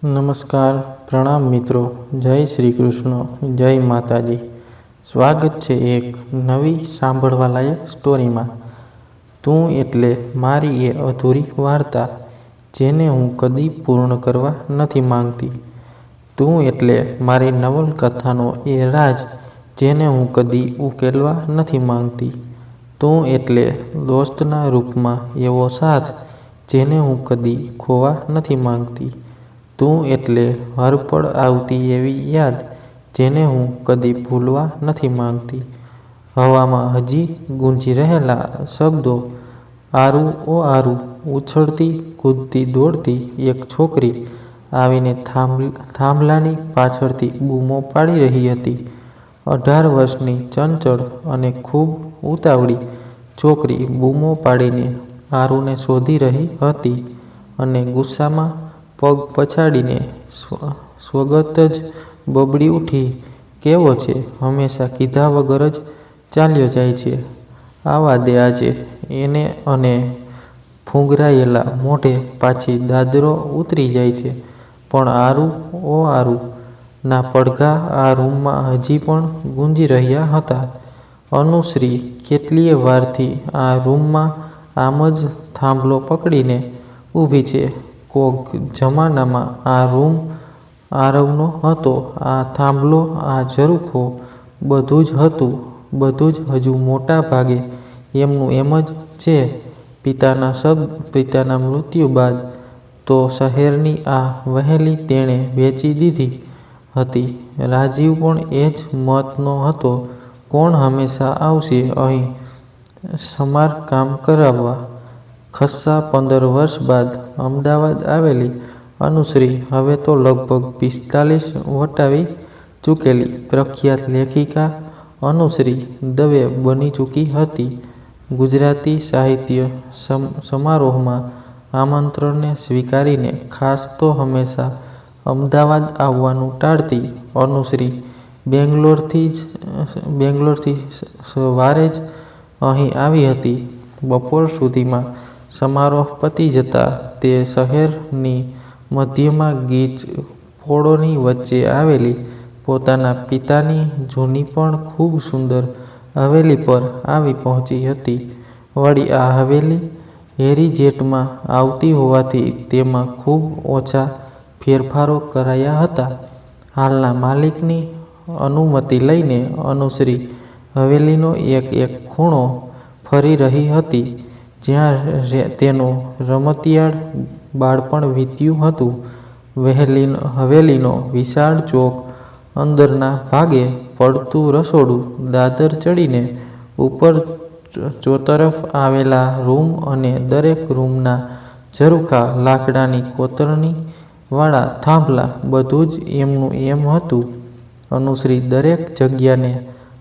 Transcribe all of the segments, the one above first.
નમસ્કાર, પ્રણામ મિત્રો, જય શ્રી કૃષ્ણ, જય માતાજી. સ્વાગત છે એક નવી સાંભળવાલાયક સ્ટોરીમાં. તું એટલે મારી એ અધૂરી વાર્તા, જેને હું કદી પૂર્ણ કરવા નથી માંગતી. તું એટલે મારી નવલકથાનો એ રાજ, જેને હું કદી ઉકેલવા નથી માંગતી. તું એટલે દોસ્તના રૂપમાં એવો સાથ, જેને હું કદી ખોવા નથી માંગતી. તું એટલે હરપળ આવતી એવી યાદ, જેને હું કદી ભૂલવા નથી માંગતી. હવામાં હજી ગૂંજી રહેલા શબ્દો, આરું ઓ આરું, ઉછળતી કૂદતી દોડતી એક છોકરી આવીને થાંભલાની પાછળથી બૂમો પાડી રહી હતી. 18 વર્ષની ચંચળ અને ખૂબ ઉતાવળી છોકરી બૂમો પાડીને આરુને શોધી રહી હતી અને ગુસ્સામાં પગ પછાડીને સ્વગત જ બબડી ઉઠી, કેવો છે, હંમેશા કીધા વગર જ ચાલ્યો જાય છે. આવા દે આજે એને. અને ફૂંગરાયેલા મોઢે પાછી દાદરો ઉતરી જાય છે. પણ આરું ઓ આરું ના પડઘા આ રૂમમાં હજી પણ ગૂંજી રહ્યા હતા. અનુશ્રી કેટલીય વારથી આ રૂમમાં આમ જ થાંભલો પકડીને ઊભી છે. કોક જમાનામાં આ રૂમ આરવનો હતો, આ થાંભલો, આ ઝરૂખો, બધું જ હતું. બધું જ હજુ મોટા ભાગે એમનું એમ જ છે. પિતાના મૃત્યુ બાદ તો શહેરની આ વહેલી તેણે વેચી દીધી હતી. રાજીવ પણ એ જ મતનો હતો. કોણ હંમેશા આવશે અહીં સમારકામ કરાવવા? ખસ્સા 15 વર્ષ બાદ અમદાવાદ આવેલી અનુશ્રી હવે તો લગભગ 45 વટાવી ચૂકેલી પ્રખ્યાત લેખિકા અનુશ્રી દવે બની ચૂકી હતી. ગુજરાતી સાહિત્ય સમારોહમાં આમંત્રણને સ્વીકારીને ખાસ તો હંમેશા અમદાવાદ આવવાનું ટાળતી અનુશ્રી બેંગ્લોરથી સવારે જ અહીં આવી હતી. બપોર સુધીમાં સમારોહ પતી જતાં તે શહેરની મધ્યમાં ગીચ પોળોની વચ્ચે આવેલી પોતાના પિતાની જૂની પણ ખૂબ સુંદર હવેલી પર આવી પહોંચી હતી. વળી આ હવેલી હેરીજેટમાં આવતી હોવાથી તેમાં ખૂબ ઓછા ફેરફારો કરાયા હતા. હાલના માલિકની અનુમતિ લઈને અનુશ્રી હવેલીનો એક એક ખૂણો ફરી રહી હતી, જ્યાં તેનું રમતિયાળ બાળપણ વીત્યું હતું. હવેલીનો વિશાળ ચોક, અંદરના ભાગે પડતું રસોડું, દાદર ચડીને ઉપર ચોતરફ આવેલા રૂમ અને દરેક રૂમના ઝરૂખા, લાકડાની કોતરણી વાળા થાંભલા, બધું જ એમનું એમ હતું. અનુશ્રી દરેક જગ્યાને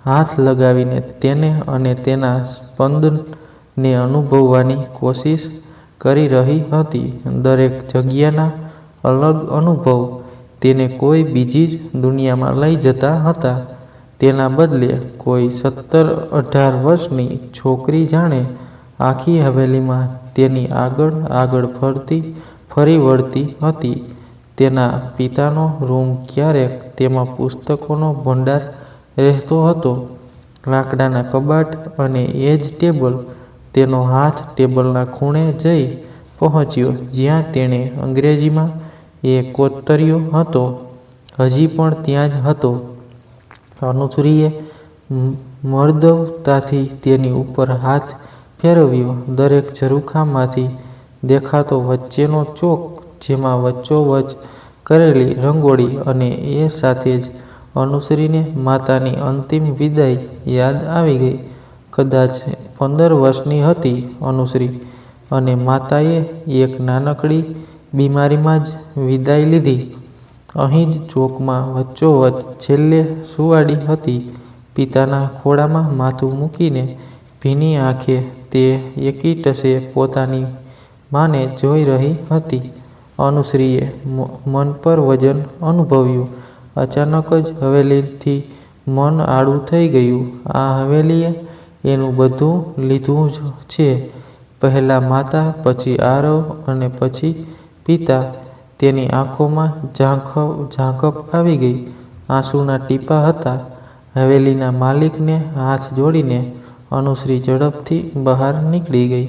હાથ લગાવીને તેને અને તેના સ્પંદને અનુભવવાની કોશિશ કરી રહી હતી. દરેક જગ્યાના અલગ અનુભવ તેને કોઈ બીજી જ દુનિયામાં લઈ જતા હતા. તેના બદલે કોઈ 17-18 વર્ષની છોકરી જાણે આખી હવેલીમાં તેની આગળ આગળ ફરી વળતી હતી. તેના પિતાનો રૂમ, ક્યારેક તેમાં પુસ્તકોનો ભંડાર રહેતો હતો, લાકડાના કબાટ અને એ જ ટેબલ. તેનો હાથ ટેબલના ખૂણે જઈ પહોંચ્યો જ્યાં તેણે અંગ્રેજીમાં એ કોતર્યો હતો. હજી પણ ત્યાં જ હતો. અનુશ્રીએ મર્દવતાથી તેની ઉપર હાથ ફેરવ્યો. દરેક ઝરૂખામાંથી દેખાતો વચ્ચેનો ચોક, જેમાં વચ્ચોવચ્ચ કરેલી રંગોળી, અને એ સાથે જ અનુશ્રીને માતાની અંતિમ વિદાય યાદ આવી ગઈ. કદાચ 15 વર્ષની હતી અનુશ્રી, અને માતાએ એક નાનકડી બીમારીમાં જ વિદાય લીધી. અહીં જ ચોકમાં વચ્ચોવચ્ચ છેલ્લે સુવાડી હતી. પિતાના ખોળામાં માથું મૂકીને ભીની આંખે તે એકીટશે પોતાની માને જોઈ રહી હતી. અનુશ્રીએ મન પર વજન અનુભવ્યું. અચાનક જ હવેલીથી મન આડું થઈ ગયું. આ હવેલીએ એનું બધું લીધું જ છે. પહેલાં માતા, પછી આરવ અને પછી પિતા. તેની આંખોમાં ઝાંખપ આવી ગઈ. આંસુના ટીપાં હતા. હવેલીના માલિકને હાથ જોડીને અનુશ્રી ઝડપથી બહાર નીકળી ગઈ.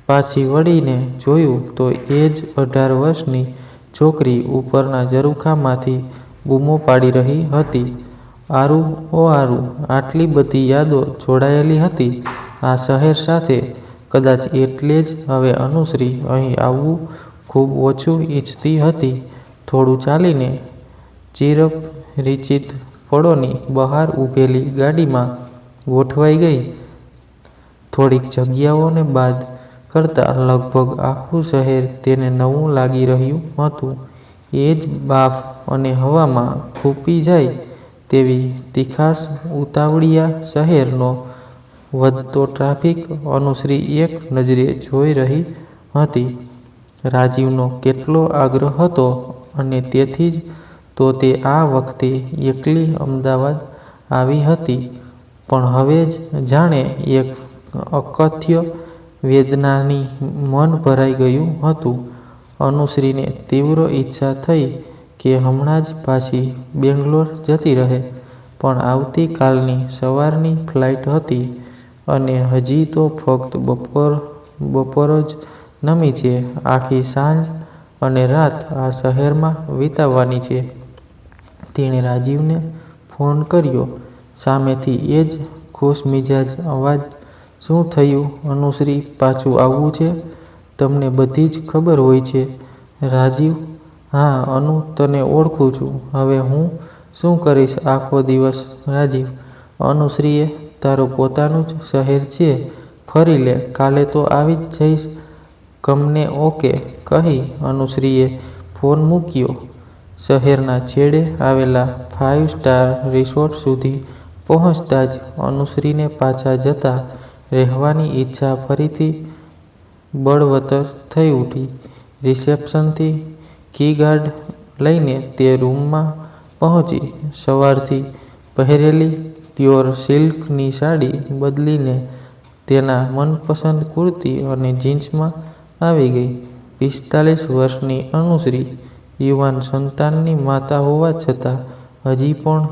પાછી વળીને જોયું તો એ જ 18 વર્ષની છોકરી ઉપરના ઝરૂખામાંથી બૂમો પાડી રહી હતી. આરુ, ઓ આરુ! આટલી બધી યાદો જોડાયેલી હતી આ શહેર સાથે. કદાચ એટલે જ હવે અનુશ્રી અહીં આવવું ખૂબ ઓછું ઈચ્છતી હતી. થોડું ચાલીને ચિરપરિચિત ફળોની બહાર ઊભેલી ગાડીમાં ગોઠવાઈ ગઈ. થોડીક જગ્યાઓને બાદ કરતાં લગભગ આખું શહેર તેને નવું લાગી રહ્યું હતું. એ જ બાફ અને હવામાં ખૂંપી જાય તેવી તીખાશ. ઉતાવળિયા શહેરનો વધતો ટ્રાફિક અનુશ્રી એક નજરે જોઈ રહી હતી. રાજીવનો કેટલો આગ્રહ હતો અને તેથી જ તો તે આ વખતે એકલી અમદાવાદ આવી હતી. પણ હવે જ જાણે એક અકથ્ય વેદનાની મન ભરાઈ ગયું હતું. અનુશ્રીને તીવ્ર ઈચ્છા થઈ કે હમણાં જ પાછી બેંગ્લોર જતી રહે. પણ આવતી કાલની સવારની ફ્લાઇટ હતી અને હજી તો ફક્ત બપોર જ નમી છે. આખી સાંજ અને રાત આ શહેરમાં વિતાવવાની છે. તેણે રાજીવને ફોન કર્યો. સામેથી એ જ ખુશમિજાજ અવાજ, શું થયું અનુશ્રી, પાછું આવવું છે? તમને બધી જ ખબર હોય છે. રાજીવ: હા અનુ, તને ઓળખું છું. હવે હું શું કરીશ આખો દિવસ? રાજીવ: અનુશ્રીએ તારું પોતાનું જ શહેર છે, ફરી લે. કાલે તો આવી જ જઈશ. કમને ઓકે કહી અનુશ્રીએ ફોન મૂક્યો. શહેરના છેડે આવેલા 5 સ્ટાર રિસોર્ટ સુધી પહોંચતાં જ અનુશ્રીને પાછા જતા રહેવાની ઈચ્છા ફરીથી બળવત્તર થઈ ઉઠી. રિસેપ્શનથી કીગાર્ડ લઈને તે રૂમમાં પહોંચી. સવારથી પહેરેલી પ્યોર સિલ્કની સાડી બદલીને તેના મનપસંદ કુર્તી અને જીન્સમાં આવી ગઈ. 45 વર્ષની અનુશ્રી યુવાન સંતાનની માતા હોવા છતાં હજી પણ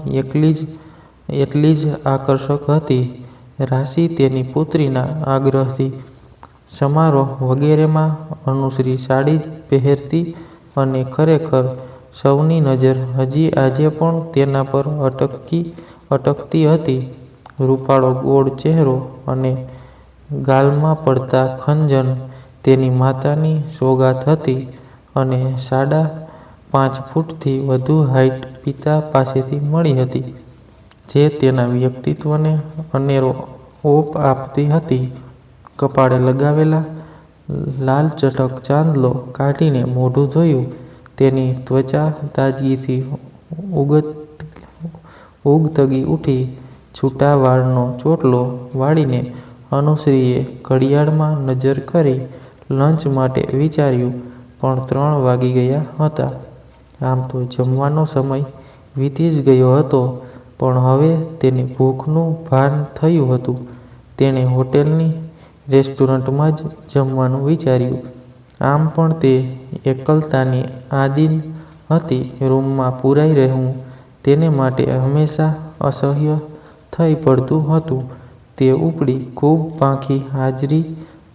એટલી જ આકર્ષક હતી. રાશિ તેની પુત્રીના આગ્રહથી સમારોહ વગેરેમાં અનુશ્રી સાડી જ પહેરતી અને ખરેખર સૌની નજર હજી આજે પણ તેના પર અટકતી હતી. રૂપાળો ગોળ ચહેરો અને ગાલમાં પડતા ખંજન તેની માતાની સોગાદ હતી અને 5.5 ફૂટથી વધુ હાઈટ પિતા પાસેથી મળી હતી, જે તેના વ્યક્તિત્વને અનેરો ઓપ આપતી હતી. કપાળે લગાવેલા લાલચટક ચાંદલો કાઢીને મોઢું ધોયું. તેની ત્વચા તાજગીથી ઉગતગી ઉઠી. છૂટા વાળનો ચોટલો વાળીને અનુશ્રીએ ઘડિયાળમાં નજર કરી. લંચ માટે વિચાર્યું, પણ 3 વાગી ગયા હતા. આમ તો જમવાનો સમય વીતી જ ગયો હતો, પણ હવે તેને ભૂખનું ભાન થયું હતું. તેણે હોટેલની રેસ્ટોરન્ટમાં જ જમવાનું વિચાર્યું. આમ પણ તે એકલતાની આદીન હતી. રૂમમાં પૂરાઈ રહેવું તેને માટે હંમેશા અસહ્ય થઈ પડતું હતું. તે ઉપડી ખૂબ પાંખી હાજરી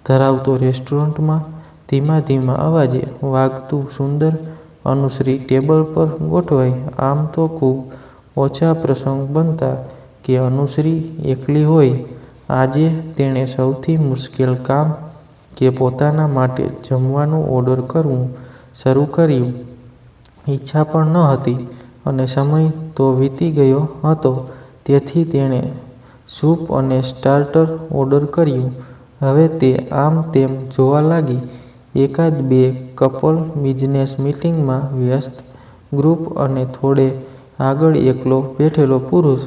ધરાવતો રેસ્ટોરન્ટમાં ધીમા અવાજે વાગતું સુંદર અનુશ્રી ટેબલ પર ગોઠવાઈ. આમ તો ખૂબ ઓછા પ્રસંગ બનતા કે અનુશ્રી એકલી હોય. આજે તેણે સૌથી મુશ્કેલ કામ કે પોતાના માટે જમવાનું ઓર્ડર કરવું શરૂ કર્યું. ઈચ્છા પણ ન હતી અને સમય તો વીતી ગયો હતો. તેથી તેણે સૂપ અને સ્ટાર્ટર ઓર્ડર કર્યું. હવે તે આમ તેમ જોવા લાગી. 1-2 કપલ બિઝનેસ મીટિંગમાં વ્યસ્ત, ગ્રુપ અને થોડે આગળ એકલો બેઠેલો પુરુષ.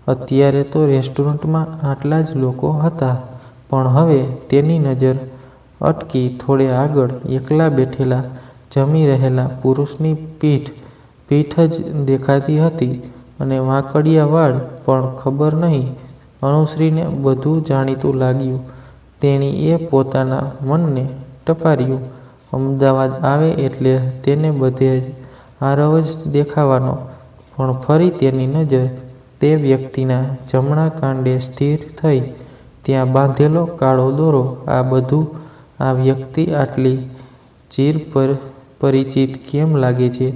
અત્યારે તો રેસ્ટોરન્ટમાં આટલા જ લોકો હતા, પણ હવે તેની નજર અટકી થોડે આગળ એકલા બેઠેલા જમી રહેલા પુરુષની પીઠ જ દેખાતી હતી અને વાંકડિયા વાળ. પણ ખબર નહીં, અનુશ્રીને બધું જાણીતું લાગ્યું. તેણીએ પોતાના મનને ટપાર્યું. અમદાવાદ આવે એટલે તેને બધે જ આરવ જ દેખાવાનો. પણ ફરી તેની નજર તે વ્યક્તિના જમણા કાંડે સ્થિર થઈ. ત્યાં બાંધેલો કાળો દોરો. આ બધું આ વ્યક્તિ આટલી ચિરપરિચિત કેમ લાગે છે?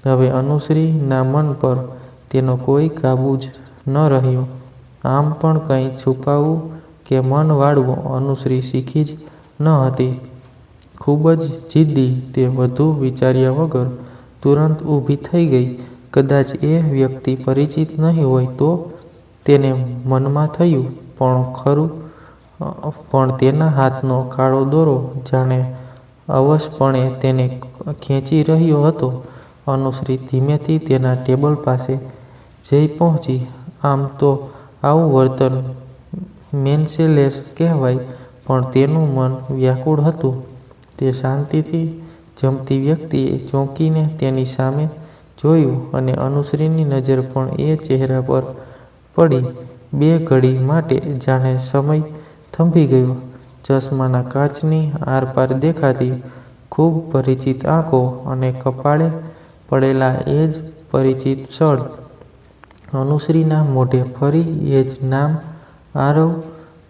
હવે અનુશ્રીના મન પર તેનો કોઈ કાબૂ જ ન રહ્યો. આમ પણ કંઈ છુપાવવું કે મન વાળવું અનુશ્રી શીખી જ ન હતી. ખૂબ જ જિદ્દી તે વધુ વિચાર્યા વગર તુરંત ઊભી થઈ ગઈ. કદાચ એ વ્યક્તિ પરિચિત નહીં હોય તો? તેને મનમાં થયું. પણ તેના હાથનો કાળો દોરો જાણે અવશપણે તેને ખેંચી રહ્યો હતો. અનુશ્રી ધીમેથી તેના ટેબલ પાસે જઈ પહોંચી. આમ તો આવું વર્તન મેન્સેલેસ કહેવાય, પણ તેનું મન વ્યાકુળ હતું. તે શાંતિથી જમતી વ્યક્તિએ ચોંકીને તેની સામે જોયું અને અનુશ્રીની નજર પણ એ ચહેરા પર પડી. બે ઘડી માટે જાણે સમય થંભી ગયો. ચશ્માના કાચની આરપાર દેખાતી ખૂબ પરિચિત આંખો અને કપાળે પડેલા એ જ પરિચિત સળ. અનુશ્રીના મોઢે ફરી એ જ નામ આરવ.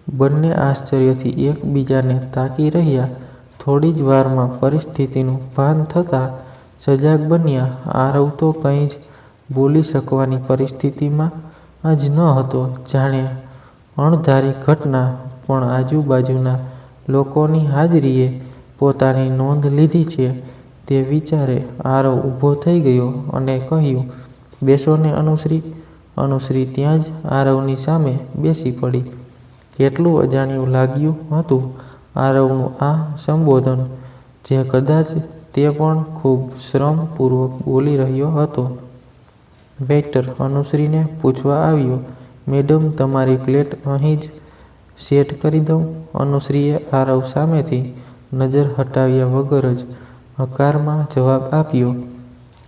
બંને આશ્ચર્યથી એકબીજાને તાકી રહ્યા. થોડી જ વારમાં પરિસ્થિતિનું ભાન થતાં સજાગ બન્યા. આરવ તો કંઈ જ બોલી શકવાની પરિસ્થિતિમાં જ ન હતો. જાણે અણધારી ઘટના પણ આજુબાજુના લોકોની હાજરીએ પોતાની નોંધ લીધી છે તે વિચારે આરવ ઊભો થઈ ગયો અને કહ્યું, "બેસો ને અનુશ્રી." અનુશ્રી ત્યાં જ આરવની સામે બેસી પડી. કેટલું અજાણ્યું લાગ્યું હતું આરવનું આ સંબોધન, જે કદાચ તે પણ ખૂબ શ્રમપૂર્વક બોલી રહ્યો હતો. વેઇટર અનુશ્રીને પૂછવા આવ્યો, "મેડમ, તમારી પ્લેટ અહીં જ સેટ કરી દઉં?" અનુશ્રીએ આરવ સામેથી નજર હટાવ્યા વગર જ હકારમાં જવાબ આપ્યો.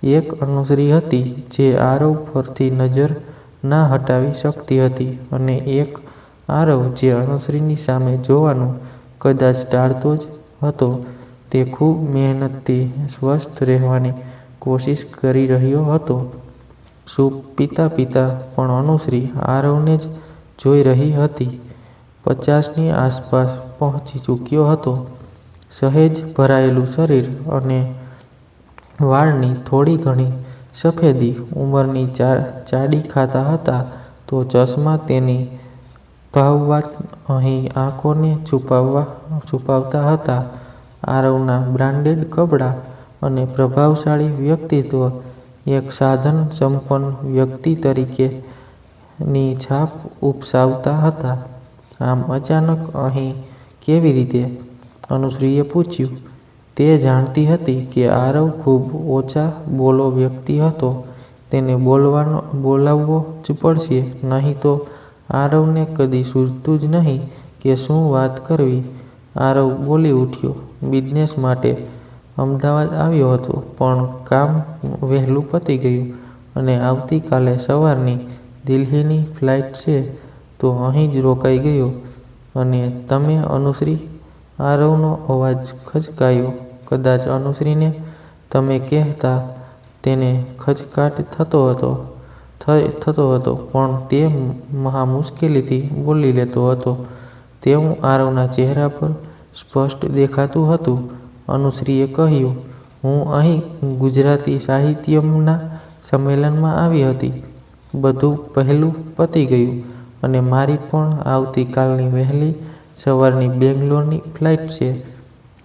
એક અનુશ્રી હતી જે આરવ પરથી નજર ના હટાવી શકતી હતી અને એક આરવ જે અનુશ્રીની સામે જોવાનું કદાચ ટાળતો જ હતો. તે ખૂબ મહેનતથી સ્વસ્થ રહેવાની કોશિશ કરી રહ્યો હતો. સૂપ પીતા પીતા પણ અનુશ્રી આરવને જ જોઈ રહી હતી. 50ની આસપાસ પહોંચી ચૂક્યો હતો. સહેજ ભરાયેલું શરીર અને વાળની થોડી ઘણી સફેદી ઉંમરની ચાડી ખાતા હતા તો ચશ્મા તેની ભાવવાત અહીં આંખોને છુપાવતા હતા. આરવના બ્રાન્ડેડ કપડાં અને પ્રભાવશાળી વ્યક્તિત્વ એક સાધન સંપન્ન વ્યક્તિ તરીકેની છાપ ઉપસાવતા હતા. આમ અચાનક અહીં કેવી રીતે? અનુશ્રીએ પૂછ્યું. તે જાણતી હતી કે આરવ ખૂબ ઓછા બોલો વ્યક્તિ હતો. તેને બોલાવવો જ પડશે, નહીં તો આરવને કદી સૂઝતું જ નહીં કે શું વાત કરવી. આરવ બોલી ઉઠ્યો, "બિઝનેસ માટે અમદાવાદ આવ્યો હતો, પણ કામ વહેલું પતી ગયું અને આવતીકાલે સવારની દિલ્હીની ફ્લાઇટ છે તો અહીં જ રોકાઈ ગયો." "અને તમે અનુશ્રી?" આરવનો અવાજ ખચકાયો. કદાચ અનુશ્રીને તમે કહેતા તેને ખચકાટ થતો હતો, પણ તે મહા મુશ્કેલીથી બોલી લેતો હતો તેવું આરવના ચહેરા પર સ્પષ્ટ દેખાતું હતું. અનુશ્રીએ કહ્યું, "હું અહીં ગુજરાતી સાહિત્યના સંમેલનમાં આવી હતી. બધું પહેલું પતી ગયું અને મારી પણ આવતીકાલની વહેલી સવારની બેંગ્લોરની ફ્લાઇટ છે."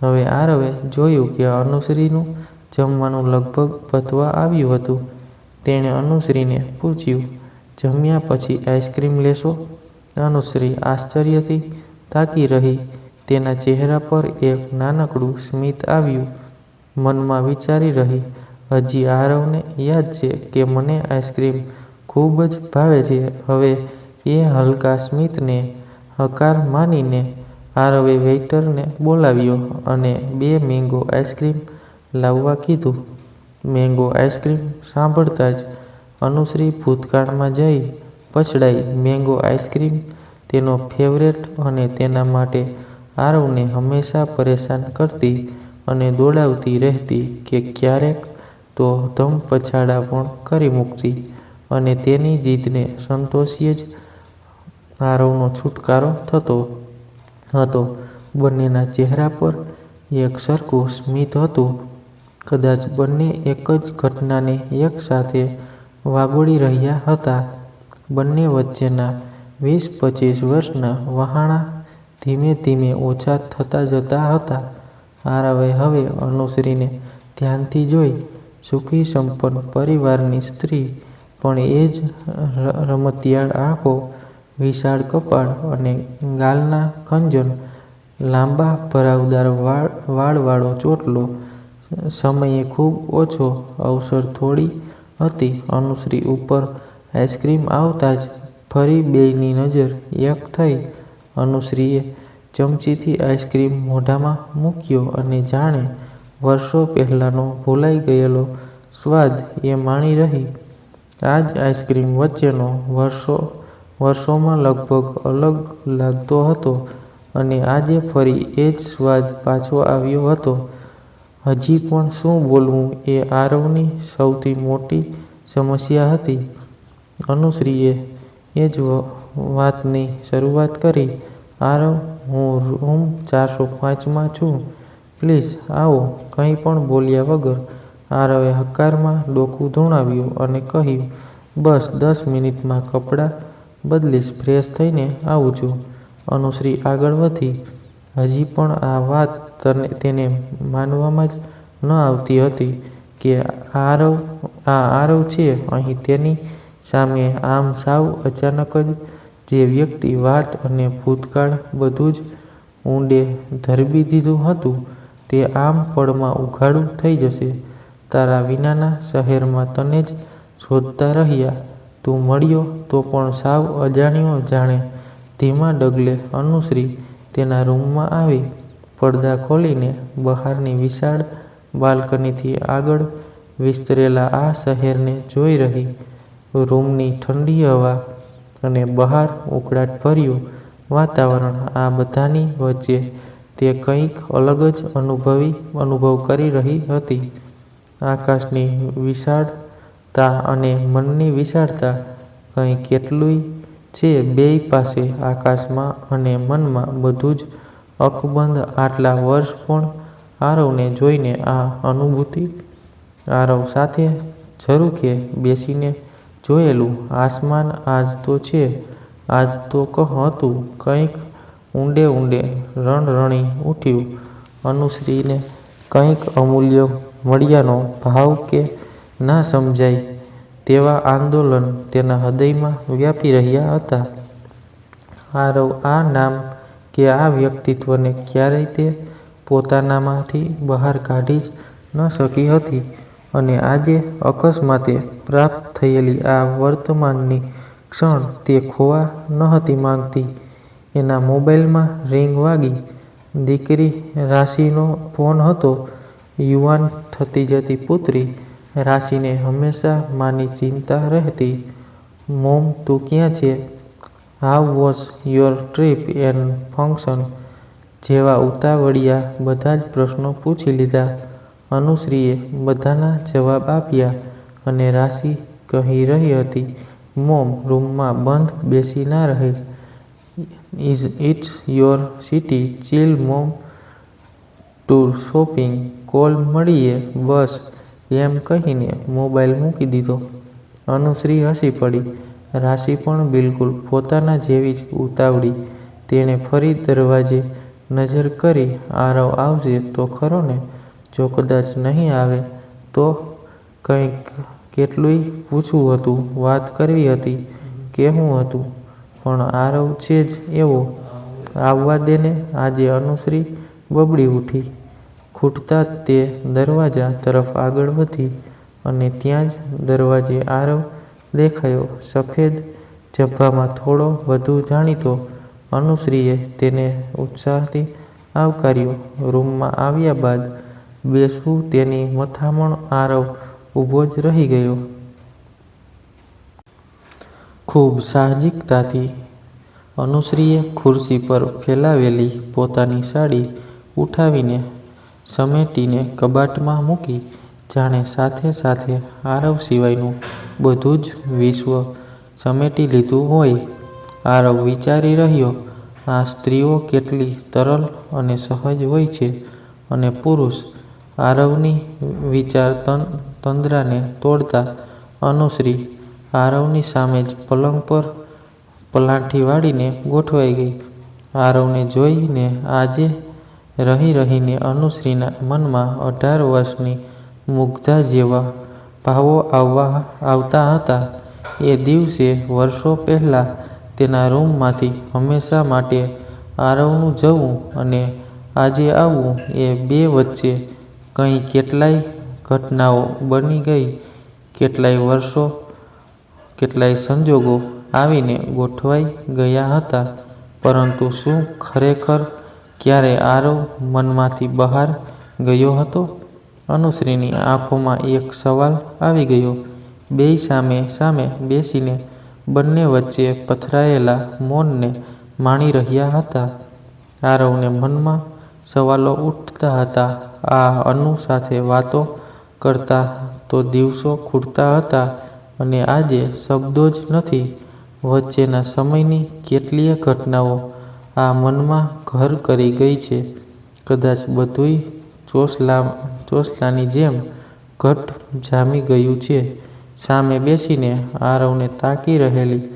હવે આરવે જોયું કે અનુશ્રીનું જમવાનું લગભગ પતવા આવ્યું હતું. તેણે અનુશ્રીને પૂછ્યું, "જમ્યા પછી આઈસ્ક્રીમ લેશો?" અનુશ્રી આશ્ચર્યથી તાકી રહી. તેના ચહેરા પર એક નાનકડું સ્મિત આવ્યું. મનમાં વિચારી રહી, "હજી આરવને યાદ છે કે મને આઈસ્ક્રીમ ખૂબ જ ભાવે છે." હવે એ હલકા સ્મિતને હકાર માનીને આરવે વેઇટરને બોલાવ્યો અને 2 મેંગો આઈસ્ક્રીમ લાવવા કીધું. મેંગો આઈસ્ક્રીમ સાંભળતા જ અનુશ્રી ભૂતકાળમાં જઈ પછડાઈ. મેંગો આઈસ્ક્રીમ તેનો ફેવરેટ અને તેના માટે આરવને હંમેશા પરેશાન કરતી અને દોડાવતી રહેતી કે ક્યારેક તો ધમપછાડા પણ કરી મૂકતી અને તેની જીદને સંતોષીએ જ આરવનો છુટકારો થતો હતો. બંનેના ચહેરા પર એક સરખું સ્મિત હતું. કદાચ બંને એક જ ઘટનાને એક સાથે વાગોળી રહ્યા હતા. બંને વચ્ચેના 20-25 વર્ષના વહાણા ધીમે ધીમે ઓછા થતા જતા હતા. આરવે હવે અનુશ્રીને ધ્યાનથી જોઈ. સુખી સંપન્ન પરિવારની સ્ત્રી, પણ એ જ રમતિયાળ આંખો, વિશાળ કપાળ અને ગાલના ખંજન, લાંબા ભરાવદાર વાળવાળો ચોટલો. સમયે ખૂબ ઓછો અવસર થોડી હતી. અનુશ્રી ઉપર આઈસ્ક્રીમ આવતા જ ફરી બેયની નજર એક થઈ. અનુશ્રીએ ચમચીથી આઈસ્ક્રીમ મોઢામાં મૂક્યો અને જાણે વર્ષો પહેલાંનો ભૂલાઈ ગયેલો સ્વાદ એ માણી રહી. આ જ આઈસ્ક્રીમ વચ્ચેનો વર્ષોમાં લગભગ અલગ લાગતો હતો અને આજે ફરી એ જ સ્વાદ પાછો આવ્યો હતો. હજી પણ શું બોલવું એ આરવની સૌથી મોટી સમસ્યા હતી. અનુશ્રીએ એ જ વાતની શરૂઆત કરી. આરવ, હું રૂમ 405માં છું. પ્લીઝ આવો. કંઈ પણ બોલ્યા વગર આરવે હકારમાં ડોકું ધુણાવ્યું અને કહ્યું, બસ 10 મિનિટમાં કપડાં બદલીશ, ફ્રેશ થઈને આવું છું. અનુશ્રી આગળ વધી. હજી પણ આ વાત તેને માનવામાં જ ન આવતી હતી કે આ આરવ છે. અહીં તેની સામે આમ સાવ અચાનક જ જે વ્યક્તિ વાત અને ભૂતકાળ બધું જ ઊંડે ધરબી દીધું હતું તે આમ પળમાં ઉઘાડું થઈ જશે. તારા વિનાના શહેરમાં તને જ શોધતા રહ્યા. તું મળ્યો તો પણ સાવ અજાણ્યો જાણે. ધીમા ડગલે અનુશ્રી તેના રૂમમાં આવી. પડદા ખોલીને બહારની વિશાળ બાલ્કનીથી આગળ વિસ્તરેલા આ શહેરને જોઈ રહી. રૂમની ઠંડી હવા અને બહાર ઉકળાટભર્યું વાતાવરણ, આ બધાની વચ્ચે તે કંઈક અલગ જ અનુભવ કરી રહી હતી. આકાશની વિશાળતા અને મનની વિશાળતા કંઈ કેટલુંય છે બેય પાસે. આકાશમાં અને મનમાં બધું જ અકબંધ. આટલા વર્ષ પણ આરવને જોઈને આ અનુભૂતિ. આરવ સાથે ઝરૂખે બેસીને જોયેલું આસમાન આજ તો છે, આજ તો હતું. કંઈક ઊંડે ઊંડે રણરણી ઉઠ્યું. અનુશ્રીને કંઈક અમૂલ્ય મળ્યાનો ભાવ કે ના સમજાય તેવા આંદોલન તેના હૃદયમાં વ્યાપી રહ્યા હતા. આરવ આ નામ કે આ વ્યક્તિત્વને ક્યારેય તે પોતાનામાંથી બહાર કાઢી જ ન શકી હતી અને આજે અકસ્માતે પ્રાપ્ત થયેલી આ વર્તમાનની ક્ષણ તે ખોવા નહોતી માંગતી. એના મોબાઈલમાં રિંગ વાગી. દીકરી રાશિનો ફોન હતો. યુવાન થતી જતી પુત્રી. રાશિને હંમેશા માની ચિંતા રહેતી. મોમ, તું ક્યાં છે? How was your trip and function? જેવા ઉતાવળિયા બધા જ પ્રશ્નો પૂછી લીધા. અનુશ્રીએ બધાના જવાબ આપ્યા અને રાશિ કહી રહી હતી, મોમ, રૂમમાં બંધ બેસી ના રહીશ. It's your city. Chill mom. Tour, shopping, call, મળીએ બસ. એમ કહીને મોબાઈલ મૂકી દીધો. અનુશ્રી હસી પડી. રાશિ પણ બિલકુલ પોતાના જેવી જ ઉતાવળી. તેણે ફરી દરવાજે નજર કરી. આરવ આવશે તો ખરો ને? જો કદાચ નહીં આવે તો? કંઈક કેટલુંય પૂછવું હતું, વાત કરવી હતી, કહેવું હતું, પણ આરવ છે જ એવો. આવવા દે ને. આજે અનુશ્રી બબડી ઉઠી. ખૂટતા જ તે દરવાજા તરફ આગળ વધી અને ત્યાં જ દરવાજે આરવ દેખાયો. સફેદ ઝભ્ભામાં થોડો વધુ જાણીતો. અનુશ્રીએ તેને ઉત્સાહથી આવકાર્યો. રૂમમાં આવ્યા બાદ બેસવું તેની મથામણ. આરવ ઊભો જ રહી ગયો. ખૂબ સાહજિકતાથી અનુશ્રીએ ખુરશી પર ફેલાવેલી પોતાની સાડી ઉઠાવીને સમેટીને કબાટમાં મૂકી, જાણે સાથે સાથે આરવ સિવાયનું બધું જ વિશ્વ સમેટી લીધું હોય. આરવ વિચારી રહ્યો, આ સ્ત્રીઓ કેટલી તરલ અને સહજ હોય છે, અને પુરુષ? આરવની વિચાર તંદ્રાને તોડતા અનુશ્રી આરવની સામે જ પલંગ પર પલાઠી વાળીને ગોઠવાઈ ગઈ. આરવને જોઈને આજે રહીને અનુશ્રીના મનમાં 18 વર્ષની મુગ્ધા જેવા ભાવો આવતા હતા. એ દિવસે વર્ષો પહેલાં તેના રૂમમાંથી હંમેશા માટે આરવનું જવું અને આજે આવવું, એ બે વચ્ચે કેટલાય ઘટનાઓ બની ગઈ, કેટલાય વર્ષો, કેટલાય સંજોગો આવીને ગોઠવાઈ ગયા હતા. પરંતુ શું ખરેખર ક્યારે આરવ મનમાંથી બહાર ગયો હતો? અનુશ્રીની આંખોમાં એક સવાલ આવી ગયો. બેય સામે સામે બેસીને બંને વચ્ચે પથરાયેલા મૌનને માણી રહ્યા હતા. આરવને મનમાં સવાલો ઉઠતા હતા. આ અનુ સાથે વાતો કરતા તો દિવસો ખૂટતા હતા, અને આજે શબ્દો જ નથી. વચ્ચેના સમયની કેટલીય ઘટનાઓ આ મનમાં ઘર કરી ગઈ છે. કદાચ બધુંય ચોસલાની જેમ ઘટ્ટ જામી ગયું છે. સામે બેસીને આરવને તાકી રહેલી,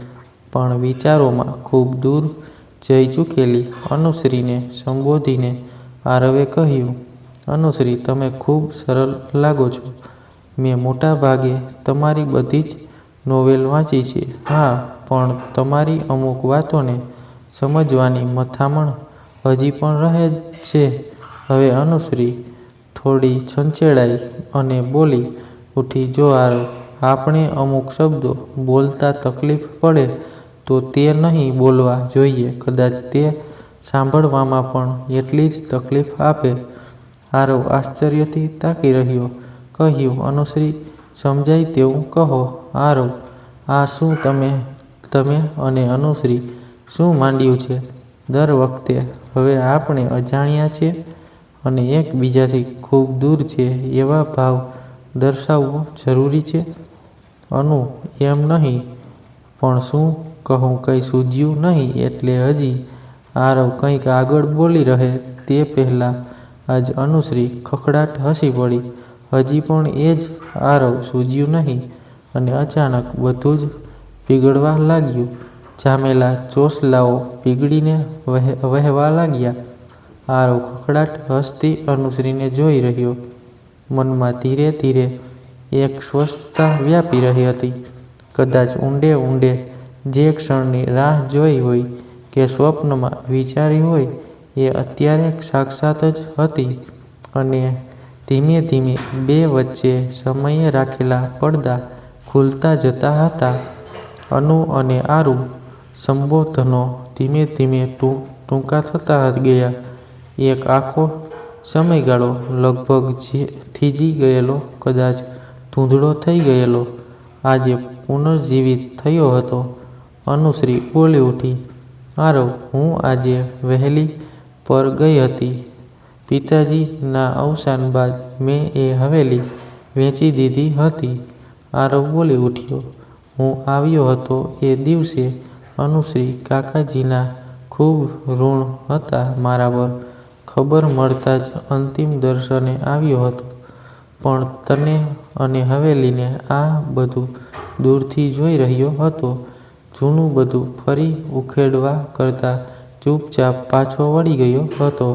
પણ વિચારોમાં ખૂબ દૂર જઈ ચૂકેલી અનુશ્રીને સંબોધીને આરવે કહ્યું, અનુશ્રી, તમે ખૂબ સરળ લાગો છો. મેં મોટા ભાગે તમારી બધી જ નોવેલ વાંચી છે. હા, પણ તમારી અમુક વાતોને સમજવાની મથામણ હજી પણ રહે છે. હવે અનુશ્રી થોડી છંછેડાઈ અને બોલી ઉઠી, જો આરવ, આપણે અમુક શબ્દો બોલતા તકલીફ પડે તો તે નહીં બોલવા જોઈએ. કદાચ તે સાંભળવામાં પણ એટલી જ તકલીફ આપે. આરવ આશ્ચર્યથી તાકી રહ્યો. કહ્યું, અનુશ્રી, સમજાય તેવું કહો. આરવ, આ શું તમે અને અનુશ્રી શું માંડ્યું છે? દર વખતે હવે આપણે અજાણ્યા છે અને એકબીજાથી ખૂબ દૂર છે એવા ભાવ દર્શાવવો જરૂરી છે? અનુ, એમ નહીં, પણ શું કહું કંઈ સૂઝ્યું નહીં એટલે હજી આરવ કંઈક આગળ બોલી રહે તે પહેલાં જ અનુશ્રી ખખડાટ હસી પડી. હજી પણ એ જ આરવ સૂઝ્યું નહીં, અને અચાનક બધું જ પીગળવા લાગ્યું. જામેલા ચોસલાઓ પીગળીને વહેવા લાગ્યા. આરવ ખખડાટ હસતી અનુશ્રીને જોઈ રહ્યો. મનમાં ધીરે ધીરે એક સ્વસ્થતા વ્યાપી રહી હતી. કદાચ ઊંડે ઊંડે જે ક્ષણની રાહ જોઈ હોય કે સ્વપ્નમાં વિચારી હોય, એ અત્યારે સાક્ષાત જ હતી. અને ધીમે ધીમે બે વચ્ચે સમયે રાખેલા પડદા ખુલતા જતા હતા. અનુ અને આરુ સંબોધનો ધીમે ધીમે ટૂંકા થતા ગયા. એક આખો સમયગાળો લગભગ થીજી ગયેલો, કદાચ ધૂંધળો થઈ ગયેલો, આજે પુનર્જીવિત થયો હતો. અનુશ્રી બોલી ઉઠી, આરવ, હું આજે વહેલી પર ગઈ હતી. પિતાજીના અવસાન બાદ મેં એ હવેલી વેચી દીધી હતી. આરવ બોલી ઉઠ્યો, હું આવ્યો હતો એ દિવસે અનુશ્રી, કાકાજીના ખૂબ ઋણ હતા મારા પર. ખબર મળતા જ અંતિમ દર્શને આવ્યો હતો. પણ તને અને હવેલીને આ બધું દૂરથી જોઈ રહ્યો હતો. જૂનું બધું ફરી ઉખેડવા કરતાં ચૂપચાપ પાછો વળી ગયો હતો.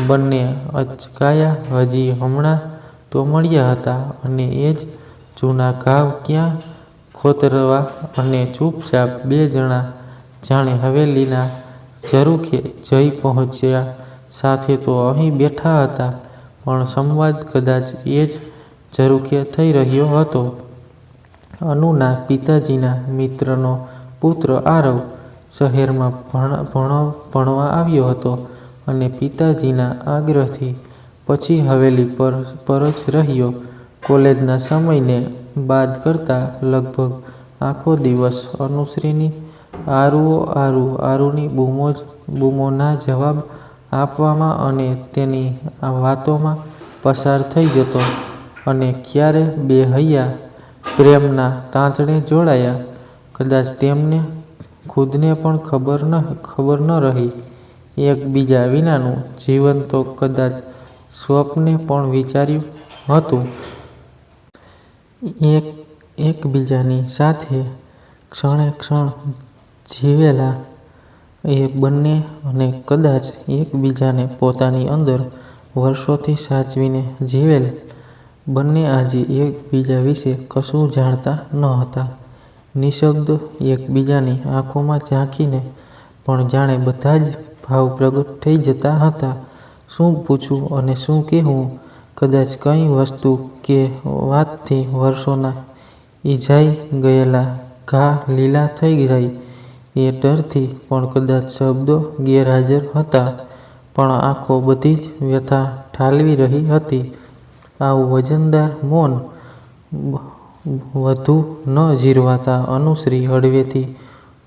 બંને અચકાયા. હજી હમણાં તો મળ્યા હતા, અને એ જ જૂના ઘાવ ક્યાં ખોતરવા, અને ચૂપચાપ બે જણા જાણે હવેલીના ઝરૂખે જઈ પહોંચ્યા. સાથે તો અહીં બેઠા હતા, પણ સંવાદ કદાચ એ જ ઝરૂખે થઈ રહ્યો હતો. અનુના પિતાજીના મિત્રનો પુત્ર આરવ શહેરમાં ભણવા આવ્યો હતો, અને પિતાજીના આગ્રહથી પછી હવેલી પર જ રહ્યો. કોલેજના સમયને બાદ કરતાં લગભગ આખો દિવસ અનુશ્રીની આરુની બૂમોના જવાબ આપવામાં અને તેની આ વાતોમાં પસાર થઈ જતો, અને ક્યારે બે હૈયા પ્રેમના તાંતણે જોડાયા, કદાચ તેમને ખુદને પણ ખબર ન રહી. એકબીજા વિનાનું જીવન તો કદાચ સ્વપ્ને પણ વિચાર્યું હતું. એકબીજાની સાથે ક્ષણે ક્ષણ જીવેલા એ બંને, અને કદાચ એકબીજાને પોતાની અંદર વર્ષોથી સાચવીને જીવેલ બંને આજે એકબીજા વિશે કશું જાણતા ન હતા. નિઃશબ્દ એકબીજાની આંખોમાં ઝાંકીને પણ જાણે બધા જ ભાવ પ્રગટ થઈ જતા હતા. શું પૂછવું અને શું કહેવું? કદાચ કઈ વસ્તુ કે વાતથી વર્ષોના ઈજાઈ ગયેલા ઘા લીલા થઈ જાય એ ડરથી પણ કદાચ શબ્દો ગેરહાજર હતા, પણ આંખો બધી જ વ્યથા ઠાલવી રહી હતી. આવું વજનદાર મૌન વધુ ન જીરવાતા અનુશ્રી હળવેથી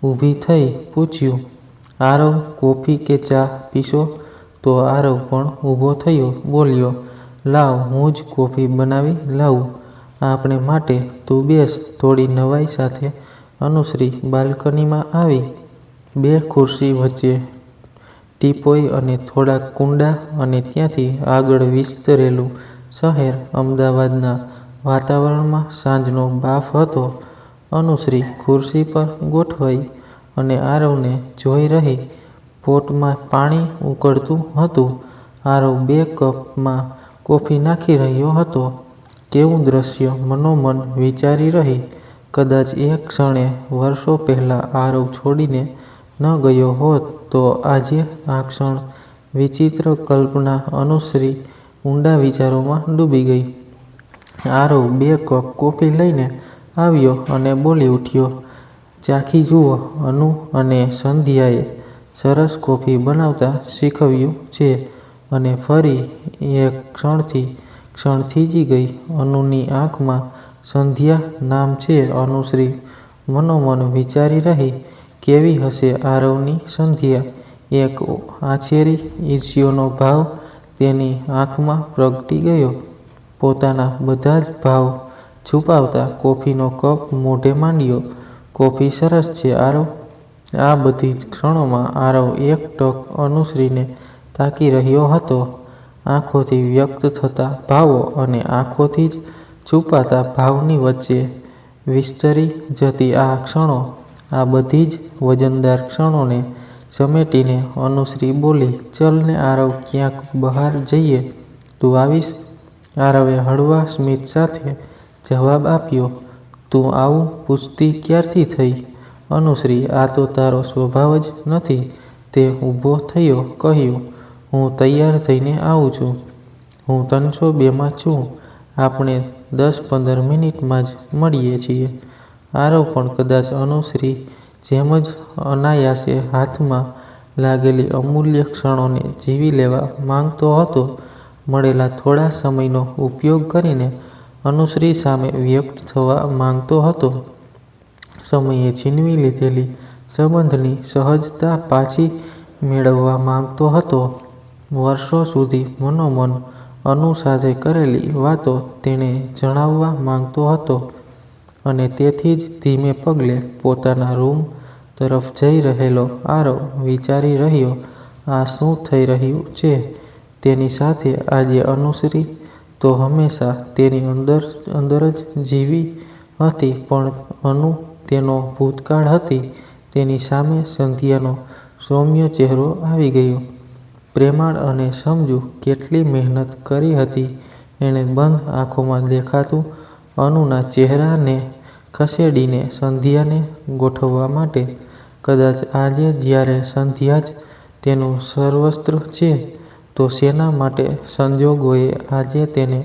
ઊભી થઈ પૂછ્યું, આરવ, કોફી કે ચા પીશો? તો આરવ પણ ઊભો થયો, બોલ્યો, લાવ, હું જ કોફી બનાવી લાવું આપણે માટે, તું બેસ. થોડી નવાઈ સાથે અનુશ્રી બાલ્કનીમાં આવી. બે ખુરશી વચ્ચે ટીપોઈ અને થોડાક કુંડા, અને ત્યાંથી આગળ વિસ્તરેલું શહેર. અમદાવાદના વાતાવરણમાં સાંજનો બાફ હતો. અનુશ્રી ખુરશી પર ગોઠવાઈ અને આરવને જોઈ રહી. પોટમાં પાણી ઉકળતું હતું. આરવ 2 કપમાં કોફી નાખી રહ્યો હતો. કેવું દ્રશ્ય! મનોમન વિચારી રહી. કદાચ એ ક્ષણે વર્ષો પહેલાં આરવ છોડીને ન ગયો હોત તો આજે આ ક્ષણ! વિચિત્ર કલ્પના! અનુશ્રી ઊંડા વિચારોમાં ડૂબી ગઈ. આરવ 2 કપ કોફી લઈને આવ્યો અને બોલી ઉઠ્યો, ચાખી જુઓ, અનુ અને સંધ્યાએ સરસ કોફી બનાવતા શીખવ્યું છે. અને ફરી એ ક્ષણ થીજી ગઈ. અનુની આંખમાં સંધ્યા નામ છે. અનુશ્રી મનોમન વિચારી રહી, કેવી હશે આરવની સંધ્યા? એક આછેરી ઈર્ષ્યાનો ભાવ તેની આંખમાં પ્રગટી ગયો. પોતાના બધા જ ભાવ છુપાવતા કોફીનો કપ મોઢે માંડ્યો. કોફી સરસ છે, આરવ. આ બધી જ ક્ષણોમાં આરવ એકટક અનુશ્રીને તાકી રહ્યો હતો. આંખોથી વ્યક્ત થતા ભાવો અને આંખોથી જ છુપાતા ભાવની વચ્ચે વિસ્તરી જતી આ ક્ષણો, આ બધી જ વજનદાર ક્ષણોને સમેટીને અનુશ્રી બોલી, ચલ ને આરવ, ક્યાંક બહાર જઈએ. તું આવીશ? આરવે હળવા સ્મિત સાથે જવાબ આપ્યો, તું આવું પૂછતી ક્યારથી થઈ? અનુશ્રી, આ તો તારો સ્વભાવ જ નથી. તે ઊભો થયો, કહ્યું, હું તૈયાર થઈને આવું છું. હું 302માં છું. આપણે 10-15 મિનિટમાં જ મળીએ છીએ. આરવ પણ કદાચ અનુશ્રી જેમ જ અનાયાસે હાથમાં લાગેલી અમૂલ્ય ક્ષણોને જીવી લેવા માંગતો હતો. મળેલા થોડા સમયનો ઉપયોગ કરીને અનુશ્રી સામે વ્યક્ત થવા માંગતો હતો. સમયે છીનવી લીધેલી સંબંધની સહજતા પાછી મેળવવા માંગતો હતો. વર્ષો સુધી મનોમન અનુ સાથે કરેલી વાતો તેણે જણાવવા માંગતો હતો. અને તેથી જ ધીમે પગલે પોતાના રૂમ તરફ જઈ રહેલો આરવ વિચારી રહ્યો, આ શું થઈ રહ્યું છે તેની સાથે આજે? અનુશ્રી તો હંમેશા તેની અંદર જ જીવી હતી, પણ અનુ તેનો ભૂતકાળ હતી. તેની સામે સંધ્યાનો સૌમ્ય ચહેરો આવી ગયો. પ્રેમાળ અને સમજુ. કેટલી મહેનત કરી હતી એણે બંધ આંખોમાં દેખાતું અનુના ચહેરાને ખસેડીને સંધ્યાને ગોઠવવા માટે. કદાચ આજે જ્યારે સંધ્યા જ તેનું સર્વસ્વ છે, તો શેના માટે સંજોગોએ આજે તેને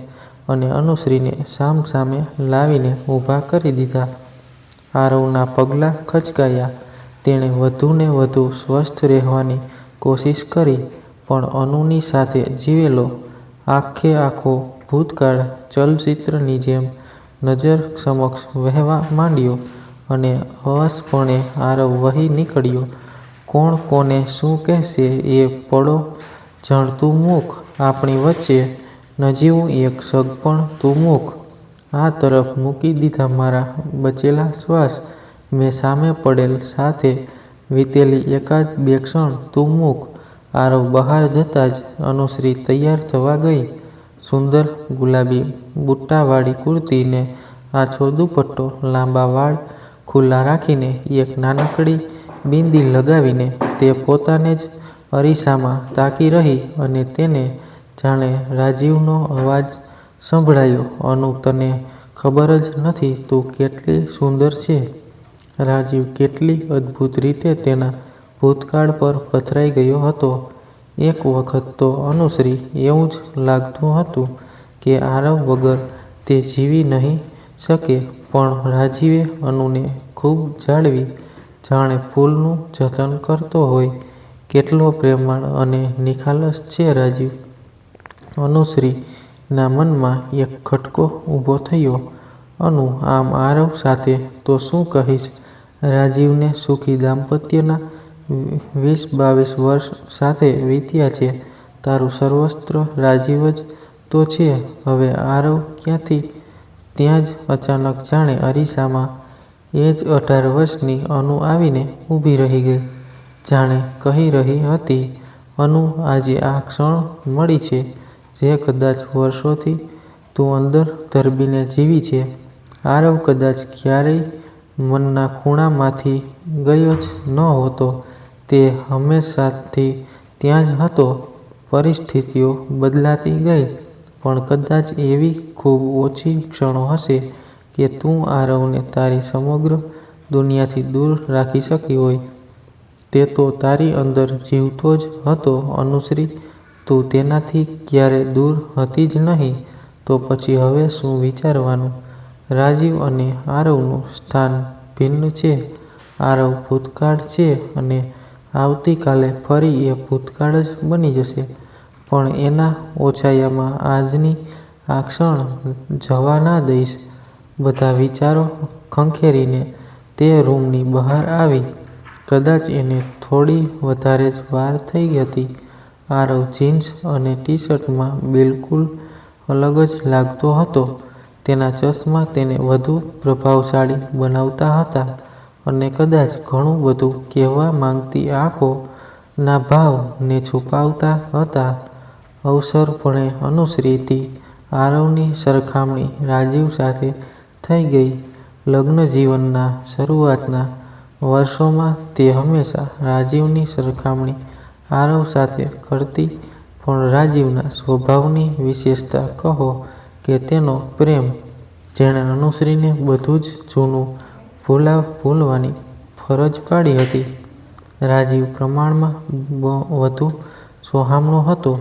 અને અનુશ્રીને સામસામે લાવીને ઊભા કરી દીધા? આરવના પગલાં ખચકાયા. તેણે વધુને વધુ સ્વસ્થ રહેવાની કોશિશ કરી, પણ અનુની સાથે જીવેલો આખે આખો ભૂતકાળ ચલચિત્રની જેમ નજર સમક્ષ વહેવા માંડ્યો, અને અવસપણે આરવ વહી નીકળ્યો. કોણ કોને શું કહેશે એ પળો જણ તું મુખ આપણી વચ્ચે નજીવું એક સગપણ તું મુખ આ તરફ મૂકી દીધા મારા બચેલા શ્વાસ મેં સામે પડેલ સાથે વીતેલી એકાદ બે ક્ષણ તું મુખ આરવ બહાર જતાં જ અનુશ્રી તૈયાર થવા ગઈ. સુંદર ગુલાબી બુટ્ટાવાળી કુર્તી ને આછો દુપટ્ટો, લાંબા વાળ ખુલ્લા રાખીને એક નાનકડી બિંદી લગાવીને તે પોતાને જ અરીસામાં તાકી રહી અને તેને જાણે રાજીવનો અવાજ સંભળાયો, "અનુ, તને ખબર જ નથી તું કેટલી સુંદર છે." રાજીવ કેટલી અદ્ભુત રીતે તેના ભૂતકાળ પર પથરાઈ ગયો હતો. એક વખત તો અનુશ્રી એવું જ લાગતું હતું કે આરવ વગર તે જીવી નહીં શકે, પણ રાજીવે અનુને ખૂબ જાળવી, જાણે ફૂલનું જતન કરતો હોય. કેટલો પ્રેમાળ અને નિખાલસ છે રાજીવ! અનુશ્રીના મનમાં એક ખટકો ઊભો થયો. "અનુ, આમ આરવ સાથે તો શું કહીશ? રાજીવને સુખી દાંપત્યના 20-22 વર્ષ સાથે વીત્યા છે. તારું સર્વસ્ત્ર રાજીવ જ તો છે." હવે આરવ ક્યાંથી ત્યાં જ અચાનક જાણે અરીસામાં એ જ 18 વર્ષની અનુ આવીને ઊભી રહી ગઈ. જાણે કહી રહી હતી, "અનુ, આજે આ ક્ષણ મળી છે જે કદાચ વર્ષોથી તું અંદર દરબીને જીવી છે." આરવ કદાચ ક્યારેય મનના ખૂણામાંથી ગયો જ નહોતો. તે હંમેશાથી ત્યાં જ હતો. પરિસ્થિતિઓ બદલાતી ગઈ, પણ કદાચ એવી ખૂબ ઓછી ક્ષણો હશે કે તું આરવને તારી સમગ્ર દુનિયાથી દૂર રાખી શકી હોય. તે તો તારી અંદર જીવતો જ હતો અનુશ્રી. તું તેનાથી ક્યારે દૂર હતી જ નહીં. તો પછી હવે શું વિચારવાનું? રાજીવ અને આરવનું સ્થાન ભિન્ન છે. આરવ ભૂતકાળ છે અને આવતીકાલે ફરી એ ભૂતકાળ જ બની જશે. પણ એના ઓછાયામાં આજની આ ક્ષણ જવા ના દઈશ. બધા વિચારો ખંખેરીને તે રૂમની બહાર આવી. કદાચ એને થોડી વધારે જ વાર થઈ હતી. આરવ જીન્સ અને ટી-શર્ટમાં બિલકુલ અલગ જ લાગતો હતો. તેના ચશ્મા તેને વધુ પ્રભાવશાળી બનાવતા હતા અને કદાચ ઘણું બધું કહેવા માંગતી આંખો ના ભાવ ને છુપાવતા હતા. અવસરપણે અનુશ્રીથી આરવની સરખામણી રાજીવ સાથે થઈ ગઈ. લગ્નજીવનના શરૂઆતના વર્ષોમાં તે હંમેશા રાજીવની સરખામણી આરવ સાથે કરતી, પણ રાજીવના સ્વભાવની વિશેષતા કહો કે તેનો પ્રેમ, જેણે અનુશ્રીને બધું જ જૂનું ભૂલવાની ફરજ પાડી હતી. રાજીવ પ્રમાણમાં વધુ સોહામણો હતો.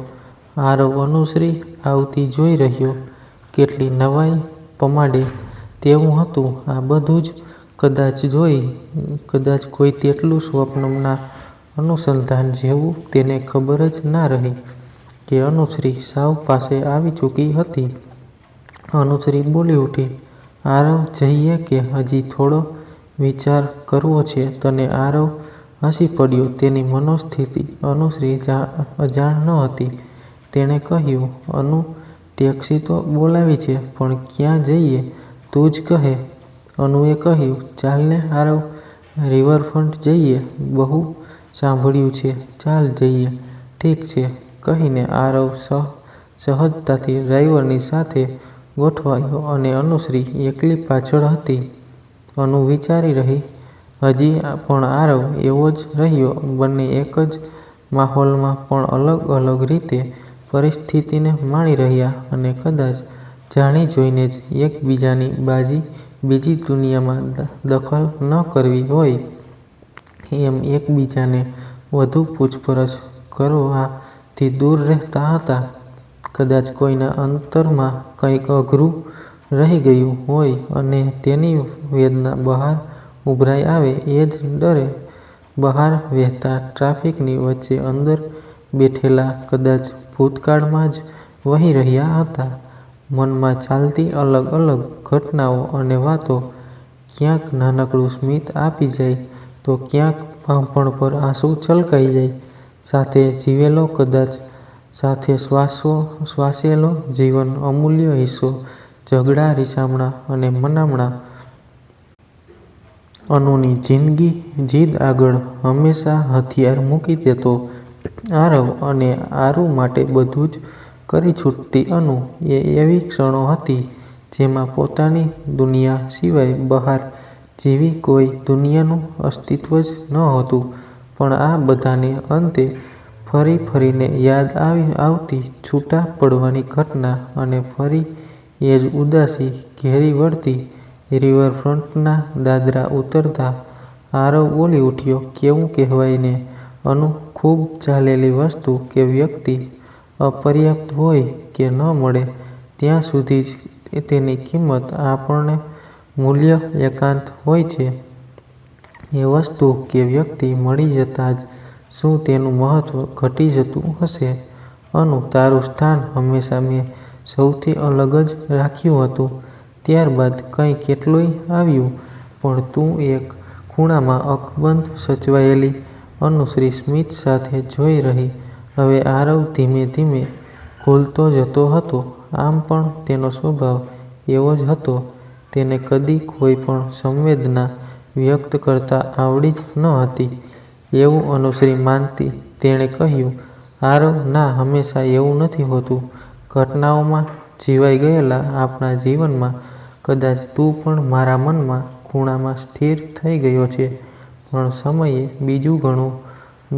આરવ અનુશ્રી આવતી જોઈ રહ્યો, કેટલી નવાઈ પમાડે તેવું હતું આ બધું જ. કદાચ કોઈ તેટલું સ્વપ્નના અનુસંધાન જેવું. તેને ખબર જ ના રહી કે અનુશ્રી સાવ પાસે આવી ચૂકી હતી. અનુશ્રી બોલી ઉઠી, "આરવ, જઈએ કે હજી થોડો વિચાર કરવો છે તને?" આરવ હસી પડ્યો. તેની મનોસ્થિતિ અનુશ્રી અજાણ ન હતી. તેણે કહ્યું, "અનુ, ટેક્સી તો બોલાવી છે, પણ ક્યાં જઈએ તું જ કહે." અનુએ કહ્યું, "ચાલને આરવ, રિવરફ્રન્ટ જઈએ. બહુ સાંભળ્યું છે, ચાલ જઈએ." "ઠીક છે," કહીને આરવ સહજતાથી ડ્રાઈવરની સાથે ગોઠવાયો અને અનુશ્રી એકલી પાછળ હતી. અનુ વિચારી રહી. હજી પણ આરવ એવો જ રહ્યો. બંને એક જ માહોલમાં પણ અલગ અલગ રીતે પરિસ્થિતિને માણી રહ્યા અને કદાચ જાણી જોઈને જ એકબીજાની બીજી દુનિયામાં દખલ ન કરવી હોય એમ એકબીજાને વધુ પૂછપરછ કરવાથી દૂર રહેતા હતા. કદાચ કોઈના અંતરમાં કંઈક અઘરું રહી ગયું હોય અને તેની વેદના બહાર ઉભરાઈ આવે એ જ ડરે બહાર વહેતા ટ્રાફિકની વચ્ચે અંદર બેઠેલા કદાચ ભૂતકાળમાં જ વહી રહ્યા હતા. મનમાં ચાલતી અલગ અલગ ઘટનાઓ અને વાતો. ક્યાંક નાનકડું સ્મિત આપી જાય તો ક્યાંક પાંપણ પર આંસુ છલકાઈ જાય. સાથે જીવેલો કદાચ સાથે શ્વાસેલો જીવન અમૂલ્ય હિસ્સો ઝઘડા રીસામણા અને મનામણા. અનુની જિંદગી જીદ આગળ હંમેશા હથિયાર મૂકી દેતો આરવ અને આરુ માટે બધું જ કરી છૂટતી અનુ. એ એવી ક્ષણો હતી જેમાં પોતાની દુનિયા સિવાય બહાર જેવી કોઈ દુનિયાનું અસ્તિત્વ જ નહોતું. પણ આ બધાને અંતે ફરી ફરીને યાદ આવતી છૂટા પડવાની ઘટના અને ફરી એ જ ઉદાસી ઘેરી વળતી. રિવરફ્રન્ટના દાદરા ઉતરતા આરવ બોલી ઉઠ્યો, કેવું કહેવાય ને અનુ, ખૂબ ચાલેલી વસ્તુ કે વ્યક્તિ અપર્યાપ્ત હોય કે ન મળે ત્યાં સુધી જ તેની કિંમત આપણને મૂલ્ય એકાંત હોય છે. એ વસ્તુ કે વ્યક્તિ મળી જતાં જ શું તેનું મહત્વ ઘટી જતું હશે? અનુ, તારું સ્થાન હંમેશા મેં સૌથી અલગ જ રાખ્યું હતું. ત્યારબાદ કંઈ કેટલુંય આવ્યું, પણ તું એક ખૂણામાં અકબંધ સચવાયેલી અનુશ્રી સ્મિત સાથે જોઈ રહી. હવે આરવ ધીમે ધીમે ખુલતો જતો હતો. આમ પણ તેનો સ્વભાવ એવો જ હતો. તેને કદી કોઈ પણ સંવેદના વ્યક્ત કરતા આવડી જ ન હતી એવું અનુશ્રી માનતી. તેણે કહ્યું, આરવ, ના, હંમેશા એવું નથી હોતું. ઘટનાઓમાં જીવાઈ ગયેલા આપણા જીવનમાં કદાચ તું પણ મારા મનમાં ખૂણામાં સ્થિર થઈ ગયો છે. પણ સમયે બીજું ઘણું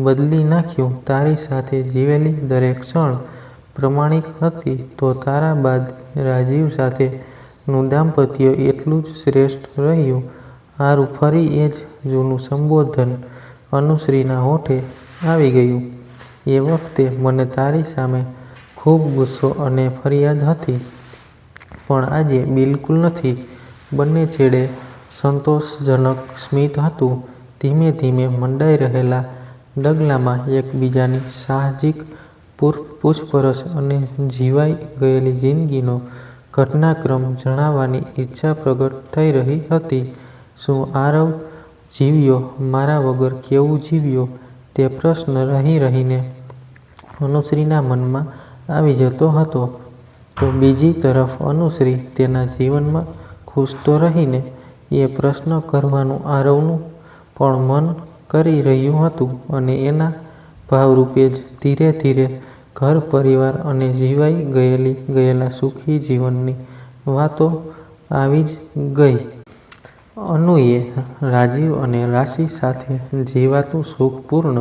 બદલી નાખ્યું. તારી સાથે જીવેલી દરેક ક્ષણ પ્રમાણિક હતી. તો તારા બાદ રાજીવ સાથેનું દાંપત્ય એટલું જ શ્રેષ્ઠ રહ્યું. આરુ, ફરી એ જ જૂનું સંબોધન અનુશ્રીના હોઠે આવી ગયું. એ વખતે મને તારી સામે ખૂબ ગુસ્સો અને ફરિયાદ હતી, પણ આજે બિલકુલ નથી. બંને છેડે સંતોષજનક સ્મિત હતું. ધીમે ધીમે મંડાઈ રહેલા ડગલામાં એકબીજાની સાહજિક પૂછપરછ અને જીવાઈ ગયેલી જિંદગીનો ઘટનાક્રમ જણાવવાની ઈચ્છા પ્રગટ થઈ રહી હતી. શું આરવ જીવ્યો મારા વગર કેવું જીવ્યો? તે પ્રશ્ન રહી રહીને અનુશ્રીના મનમાં આવી જતો હતો. તો બીજી તરફ અનુશ્રી તેના જીવનમાં ખુશ તો રહીને? એ પ્રશ્ન કરવાનું આરવનું પણ મન કરી રહ્યું હતું અને એના ભાવરૂપે જ ધીરે ધીરે ઘર પરિવાર અને જીવાઈ ગયેલા સુખી જીવનની વાતો આવી જ ગઈ. અનુએ રાજીવ અને રાશિ સાથે જીવાતું સુખપૂર્ણ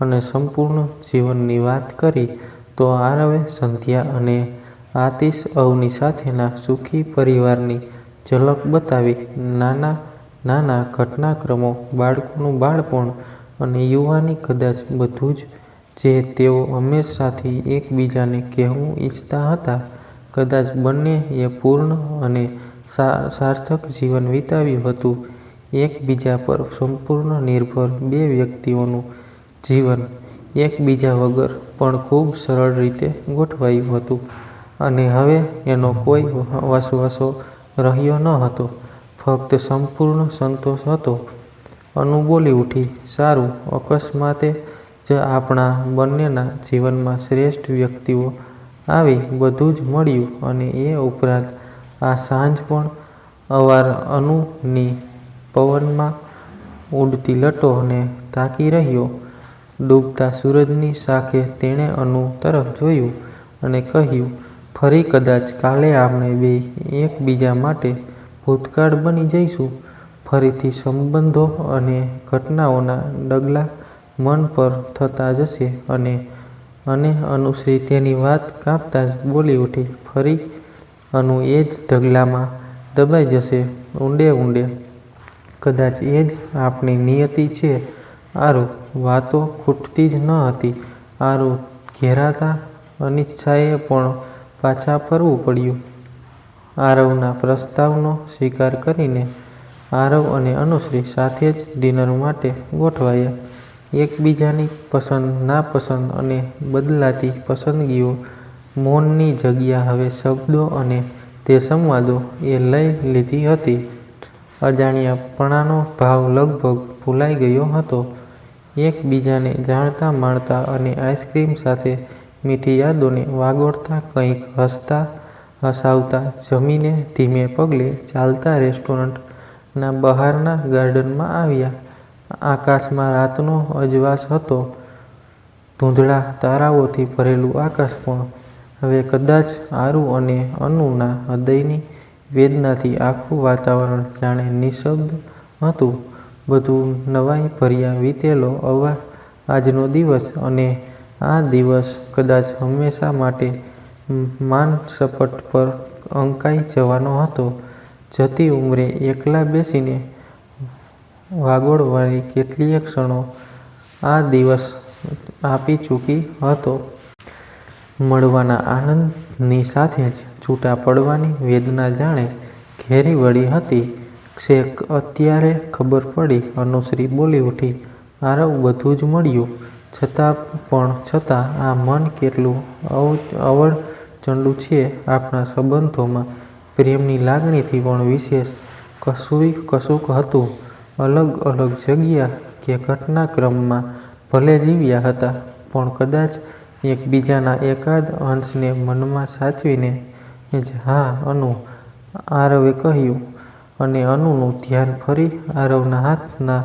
અને સંપૂર્ણ જીવનની વાત કરી તો આરવે સંધ્યા અને આતિશ અવની સાથેના સુખી પરિવારની ઝલક બતાવી. નાના નાના ઘટનાક્રમો, બાળકોનું બાળપણ અને યુવાની, કદાચ બધું જ જે તેઓ હંમેશાથી એકબીજાને કહેવું ઈચ્છતા હતા. કદાચ બંને એ પૂર્ણ અને સાર્થક જીવન વિતાવ્યું હતું. એકબીજા પર સંપૂર્ણ નિર્ભર બે વ્યક્તિઓનું જીવન એકબીજા વગર પણ ખૂબ સરળ રીતે ગોઠવાયું હતું અને હવે એનો કોઈ વસવસો રહ્યો ન હતો. ફક્ત સંપૂર્ણ સંતોષ હતો. અનુ બોલી ઉઠી, સારું, અકસ્માતે જ આપણા બંનેના જીવનમાં શ્રેષ્ઠ વ્યક્તિઓ આવી બધું જ મળ્યું અને એ ઉપરાંત આ સાંજ પણ અવાર અનુની પવનમાં ઉડતી લટોને તાકી રહ્યો. ડૂબતા સૂરજની સાખે તેણે અનુ તરફ જોયું અને કહ્યું, ફરી કદાચ કાલે આપણે બેય એકબીજા માટે ભૂતકાળ બની જઈશું. ફરીથી સંબંધો અને ઘટનાઓના ડગલા મન પર થતા જશે અને અનુશ્રી તેની વાત કાપતા જ બોલી ઉઠી, ફરી અનુ એ જ ઢગલામાં દબાઈ જશે, ઊંડે ઊંડે. કદાચ એ જ આપણી નિયતિ છે. આરુ, વાતો ખૂટતી જ ન હતી. આરુ ઘેરાતા અનિચ્છાએ પણ પાછા ફરવું પડ્યું. આરવના પ્રસ્તાવનો સ્વીકાર કરીને આરવ અને અનુશ્રી સાથે જ ડિનર માટે ગોઠવાયા. એકબીજાની પસંદ નાપસંદ અને બદલાતી પસંદગીઓ, મૌનની જગ્યા હવે શબ્દો અને તે સંવાદો એ લઈ લીધી હતી. અજાણ્યાપણાનો ભાવ લગભગ ભૂલાઈ ગયો હતો. એકબીજાને જાણતા માણતા અને આઈસ્ક્રીમ સાથે મીઠી યાદોને વાગોળતા કંઈક હસાવતા જમીને ધીમે પગલે ચાલતા રેસ્ટોરન્ટના બહારના ગાર્ડનમાં આવ્યા. આકાશમાં રાતનો અજવાસ હતો. ધૂંધળા તારાઓથી ભરેલું આકાશ પણ હવે કદાચ આરુ અને અનુના હૃદયની વેદનાથી આખું વાતાવરણ જાણે નિઃશબ્દ હતું. બધું નવાઈ ભર્યા વીતેલો આજનો દિવસ, અને આ દિવસ કદાચ હંમેશા માટે માનસપટ પર અંકાઈ જવાનો હતો. જતી ઉંમરે એકલા બેસીને વાગોળવાની કેટલીય ક્ષણો આ દિવસ આપી ચૂકી હતો. મળવાના આનંદની સાથે જ છૂટા પડવાની વેદના જાણે ઘેરી વળી હતી. છેક અત્યારે ખબર પડી. અનુશ્રી બોલી ઉઠી. આરવ, બધું જ મળ્યું છતાં આ મન કેટલું અવળચંડુ છે. આપણા સંબંધોમાં પ્રેમની લાગણીથી પણ વિશેષ કશુંક હતું. અલગ અલગ જગ્યા કે ઘટનાક્રમમાં ભલે જીવ્યા હતા, પણ કદાચ એકબીજાના એકાદ અંશને મનમાં સાચવીને જ. હા, અનુ, આરવે કહ્યું, અને અનુનું ધ્યાન ફરી આરવના હાથના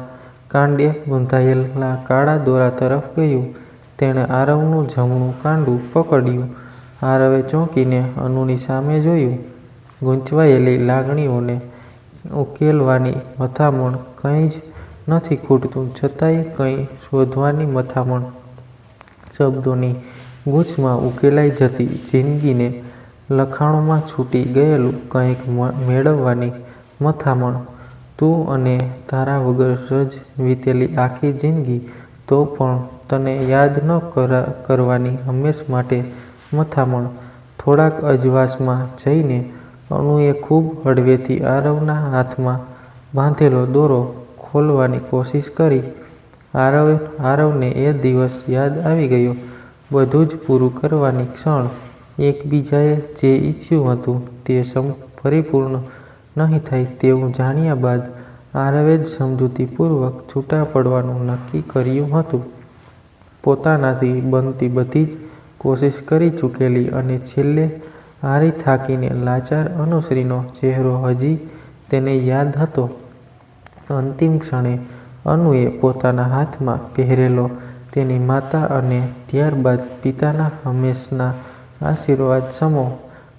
કાંડે બંધાયેલા કાળા દોરા તરફ ગયું. તેણે આરવનું જમણું કાંડું પકડ્યું. આરવે ચોંકીને અનુની સામે જોયું. ગૂંચવાયેલી લાગણીઓને ઉકેલવાની મથામણ. કંઈ જ નથી ખૂટતું, છતાંય કંઈ શોધવાની મથામણ. શબ્દોની ગૂંચમાં ઉકેલાઈ જતી જિંદગીને લખાણોમાં છૂટી ગયેલું કંઈક મેળવવાની મથામણ. તું અને તારા વગર જ વીતેલી આખી જિંદગી, તો પણ તને યાદ ન કરવાની હંમેશ માટે મથામણ. થોડાક અજવાસમાં જઈને અનુએ ખૂબ હળવેથી આરવના હાથમાં બાંધેલો દોરો ખોલવાની કોશિશ કરી. આરવને એ દિવસ યાદ આવી ગયો. બધું જ પૂરું કરવાની ક્ષણ. એકબીજાએ જે ઈચ્છ્યું હતું તે પરિપૂર્ણ નહીં થાય તેવું જાણ્યા બાદ આરવે જ સમજૂતીપૂર્વક છૂટા પડવાનું નક્કી કર્યું હતું. પોતાનાથી બનતી બધી જ કોશિશ કરી ચૂકેલી અને છેલ્લે હારી થાકીને લાચાર અનુશ્રીનો ચહેરો હજી તેને યાદ હતો. અંતિમ ક્ષણે અનુએ પોતાના હાથમાં પહેરેલો તેની માતા અને ત્યારબાદ પિતાના હંમેશના આશીર્વાદ સમો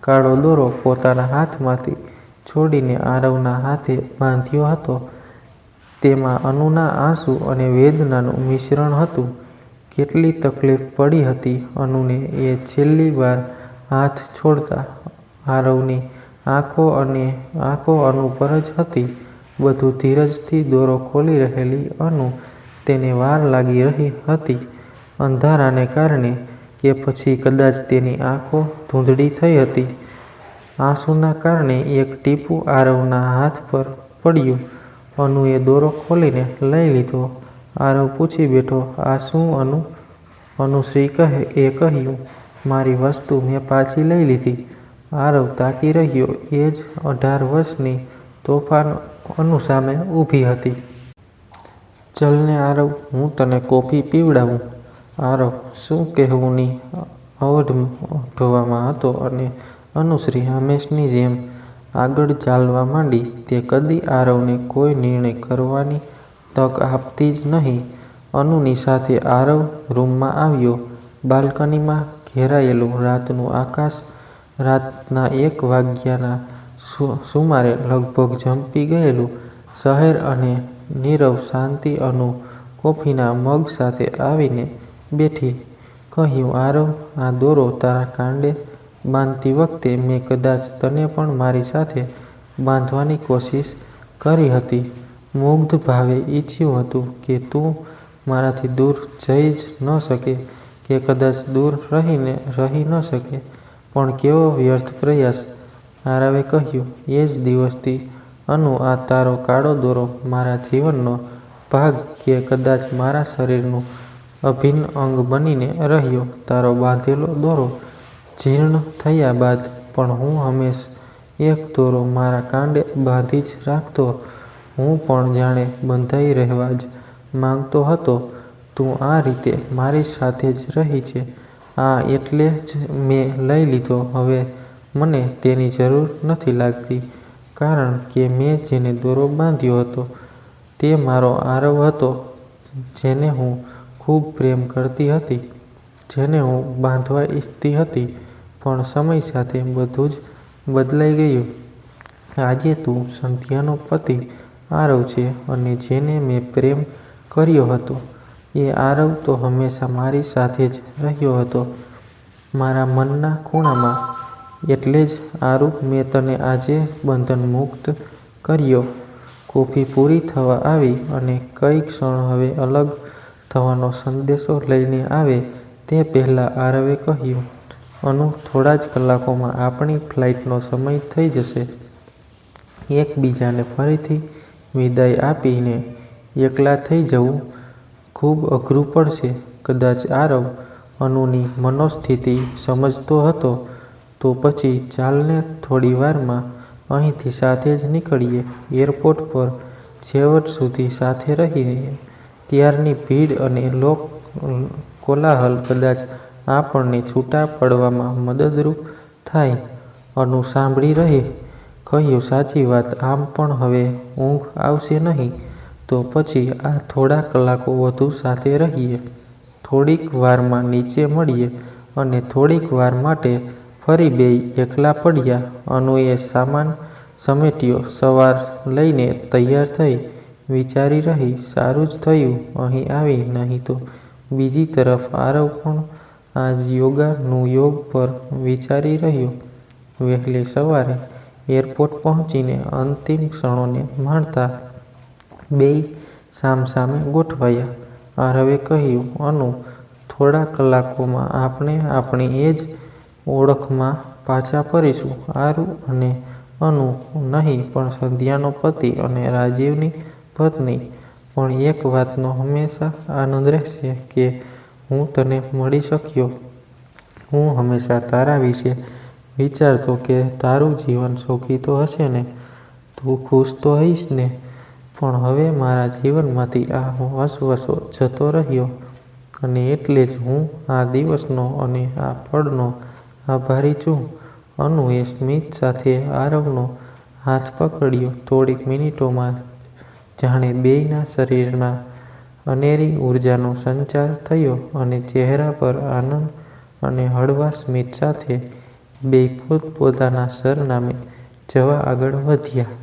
કાળો દોરો પોતાના હાથમાંથી છોડીને આરવના હાથે બાંધ્યો હતો. તેમાં અનુના આંસુ અને વેદનાનું મિશ્રણ હતું. કેટલી તકલીફ પડી હતી અનુને એ છેલ્લી વાર હાથ છોડતા. આરવની આંખો અનુ પર જ હતી. બધું ધીરજથી દોરો ખોલી રહેલી અનુ. તેને વાર લાગી રહી હતી, અંધારાને કારણે કે પછી કદાચ તેની આંખો ધૂંધળી થઈ હતી. આંસુના કારણે એક ટીપું આરવના હાથ પર પડ્યું. અનુએ દોરો ખોલીને લઈ લીધો. આરવ પૂછી બેઠો, આ શું અનુ? અનુશ્રી એ કહ્યું, મારી વસ્તુ મેં પાછી લઈ લીધી. આરવ તાકી રહ્યો. એ જ 18 વર્ષની તોફાન અનુ સામે ઊભી હતી. ચલને આરવ, હું તને કોફી પીવડાવું. આરવ શું કહેવુંની અવઢવમાં હતો અને અનુશ્રી હંમેશની જેમ આગળ ચાલવા માંડી. તે કદી આરવને કોઈ નિર્ણય કરવાની તક આપતી જ નહીં. અનુની સાથે આરવ રૂમમાં આવ્યો. બાલ્કનીમાં ઘેરાયેલું રાતનું આકાશ રાતના 1 વાગ્યાના સુમારે લગભગ ઝંપી ગયેલું શહેર અને નીરવ શાંતિ. અનુ કોફીના મગ સાથે આવીને બેઠી. કહ્યું, આરવ, આ દોરો તારા કાંડે બાંધતી વખતે મેં કદાચ તને પણ મારી સાથે બાંધવાની કોશિશ કરી હતી. મુગ્ધ ભાવે ઈચ્છ્યું હતું કે તું મારાથી દૂર જઈ જ ન શકે, કે કદાચ દૂર રહી ન શકે. પણ કેવો વ્યર્થ પ્રયાસ. આરવે કહ્યું, એ જ દિવસથી અનુ આ તારો કાળો દોરો મારા જીવનનો ભાગ કે કદાચ મારા શરીરનું અભિન્ન અંગ બનીને રહ્યો. તારો બાંધેલો દોરો જીર્ણ થયા બાદ પણ હું હંમેશ એક દોરો મારા કાંડે બાંધી જ રાખતો. હું પણ જાણે બંધાઈ રહેવા જ માંગતો હતો. તું આ રીતે મારી સાથે જ રહી છે. આ એટલે જ મેં લઈ લીધો. હવે મને તેની જરૂર નથી લાગતી, કારણ કે મેં જેને દોરો બાંધ્યો હતો તે મારો આરવ હતો, જેને હું ખૂબ પ્રેમ કરતી હતી, જેને હું બાંધવા ઈચ્છતી હતી. પણ સમય સાથે બધું જ બદલાઈ ગયું. આજે તું સંધ્યાનો પતિ આરવ છે, અને જેને મેં પ્રેમ કર્યો હતો એ આરવ તો હંમેશા મારી સાથે જ રહ્યો હતો, મારા મનના ખૂણામાં. એટલે જ આરુ, મેં તને આજે બંધનમુક્ત કર્યો. કોફી પૂરી થવા આવી અને કઈ ક્ષણ હવે અલગ થવાનો સંદેશો લઈને આવે તે પહેલાં આરવે કહ્યું, અનુ, થોડા જ કલાકોમાં આપણી ફ્લાઇટનો સમય થઈ જશે. એકબીજાને ફરીથી વિદાય આપીને એકલા થઈ જવું ખૂબ અઘરું પડશે. કદાચ આરવ અનુની મનોસ્થિતિ સમજતો હતો. તો પછી ચાલને થોડી વારમાં અહીંથી સાથે જ નીકળીએ. એરપોર્ટ પર છેવટ સુધી સાથે રહીએ. ત્યારની ભીડ અને કોલાહલ કદાચ આપણને છૂટા પડવામાં મદદરૂપ થાય. અનુ સાંભળી રહી કહ્યું, સાચી વાત. આમ પણ હવે ઊંઘ આવશે નહીં. તો પછી આ થોડા કલાકો વધુ સાથે રહીએ. થોડીક વારમાં નીચે મળીએ. અને થોડીક વાર માટે ફરી બેય એકલા પડ્યા. અનુએ સામાન સમેટ્યો. સવાર લઈને તૈયાર થઈ. વિચારી રહી, સારું જ થયું અહીં આવી, નહીં તો. બીજી તરફ આરવ પણ આજ યોગાનુયોગ પર વિચારી રહ્યો. વહેલી સવારે એરપોર્ટ પહોંચીને અંતિમ ક્ષણોને માણતા બેય સામસામે ગોઠવાયા. આરવે કહ્યું, અનુ, થોડા કલાકોમાં આપણે આપણી એ જ ઓળખમાં પાછા ફરીશું. આરુ અને અનુ નહીં, પણ સંધ્યાનો પતિ અને રાજીવની પત્ની. પણ એક વાતનો હંમેશા આનંદ રહેશે કે હું તને મળી શક્યો. હું હંમેશા તારા વિશે વિચારતો કે તારું જીવન સુખી તો હશે ને, તું ખુશ તો હઈશ ને. પણ હવે મારા જીવનમાંથી આ વસવસો જતો રહ્યો, અને એટલે જ હું આ દિવસનો અને આ પળનો આભારી છું. અનુએ સ્મિત સાથે આરવનો હાથ પકડ્યો. થોડીક મિનિટોમાં જાણે બેયના શરીરમાં અનેરી ઊર્જાનો સંચાર થયો, અને ચહેરા પર આનંદ અને હળવા સ્મિત સાથે બેય પોતપોતાના સરનામે જવા આગળ વધ્યા.